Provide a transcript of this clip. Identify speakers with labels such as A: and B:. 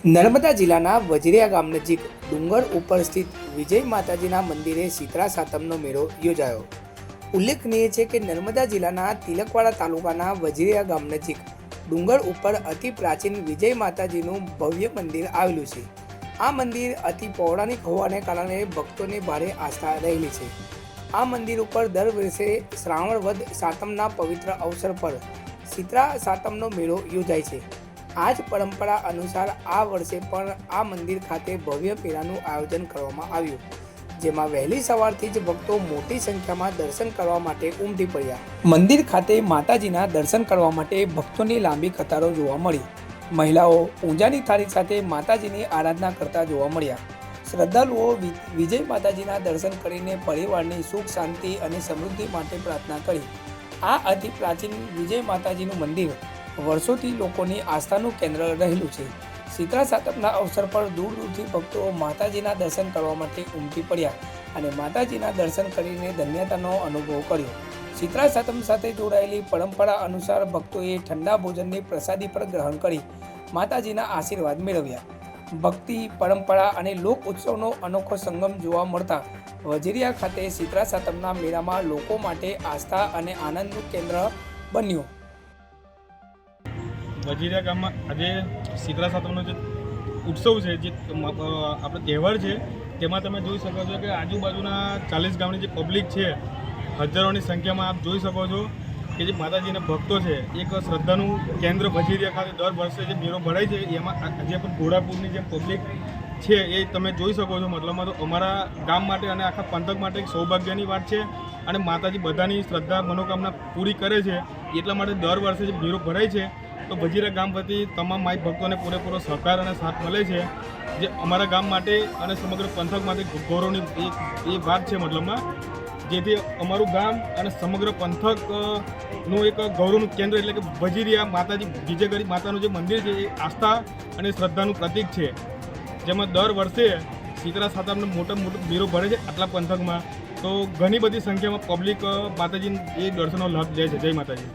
A: નર્મદા જિલ્લાના વજરિયા ગામ નજીક ડુંગર ઉપર સ્થિત વિજય માતાજીના મંદિરે શીતળા સાતમનો મેળો યોજાયો। ઉલ્લેખનીય છે કે નર્મદા જિલ્લાના તિલકવાડા તાલુકાના વજરિયા ગામ નજીક ડુંગર ઉપર અતિ પ્રાચીન વિજય માતાજીનું ભવ્ય મંદિર આવેલું છે। આ મંદિર અતિ પૌરાણિક હોવાને કારણે ભક્તોની ભારે આસ્થા રહેલી છે। આ મંદિર ઉપર દર વર્ષે શ્રાવણ વદ સાતમના પવિત્ર અવસર પર શીતળા સાતમનો મેળો યોજાય છે। આ જ પરંપરા અનુસાર આ વર્ષે પણ આ મંદિર ખાતે ભવ્ય મેળાનું આયોજન કરવામાં આવ્યું, જેમાં વહેલી સવારથી જ ભક્તો મોટી સંખ્યામાં દર્શન કરવા માટે ઉમટી પડ્યા। મંદિર ખાતે માતાજીના દર્શન કરવા માટે ભક્તોની લાંબી કતારો જોવા મળી। મહિલાઓ પૂજાની થાળી સાથે માતાજીની આરાધના કરતા જોવા મળ્યા। શ્રદ્ધાળુઓ વિજય માતાજીના દર્શન કરીને પરિવારની સુખ શાંતિ અને સમૃદ્ધિ માટે પ્રાર્થના કરી। આ અતિ પ્રાચીન વિજય માતાજીનું મંદિર વર્ષોથી લોકોની આસ્થાનું કેન્દ્ર રહેલું છે। શીતળા સાતમના અવસર પર દૂર દૂરથી ભક્તો માતાજીના દર્શન કરવા માટે ઉમટી પડ્યા અને માતાજીના દર્શન કરીને ધન્યતાનો અનુભવ કર્યો। શીતળા સાતમ સાથે જોડાયેલી પરંપરા અનુસાર ભક્તોએ ઠંડા ભોજનની પ્રસાદી પર ગ્રહણ કરી માતાજીના આશીર્વાદ મેળવ્યા। ભક્તિ, પરંપરા અને લોક ઉત્સવનો અનોખો સંગમ જોવા મળતા વજરિયા ખાતે શીતળા સાતમના મેળામાં લોકો માટે આસ્થા અને આનંદનું કેન્દ્ર બન્યું।
B: વજરિયા ગામમાં આજે શીતળા સાતમનો જે ઉત્સવ છે, જે આપણો તહેવાર છે, તેમાં તમે જોઈ શકો છો કે આજુબાજુના 40 ગામની જે પબ્લિક છે, હજારોની સંખ્યામાં આપ જોઈ શકો છો કે જે માતાજીના ભક્તો છે, એક શ્રદ્ધાનું કેન્દ્ર વજરિયા ખાતે દર વર્ષે જે મેળો ભરાય છે, એમાં આજે પણ ઘોડાપુરની જે પબ્લિક છે એ તમે જોઈ શકો છો। મતલબમાં તો અમારા ગામ માટે અને આખા પંથક માટે એક સૌભાગ્યની વાત છે અને માતાજી બધાની શ્રદ્ધા મનોકામના પૂરી કરે છે, એટલા માટે દર વર્ષે જે મેળો ભરાય છે તો વજરિયા ગામ વતી તમામ માઈ ભક્તોને પૂરેપૂરો સહકાર અને સાથ મળે છે, જે અમારા ગામ માટે અને સમગ્ર પંથક માટે ગૌરવની એ વાત છે। મતલબમાં જેથી અમારું ગામ અને સમગ્ર પંથકનું એક ગૌરવનું કેન્દ્ર એટલે કે વજરિયા માતાજી વિજયગરી માતાનું જે મંદિર છે એ આસ્થા અને શ્રદ્ધાનું પ્રતીક છે, જેમાં દર વર્ષે શીતળા સાતમનો મોટો મેળો ભરે છે આટલા પંથકમાં। તો ઘણી બધી સંખ્યામાં પબ્લિક માતાજી એ દર્શનનો લાભ લે છે। જય માતાજી।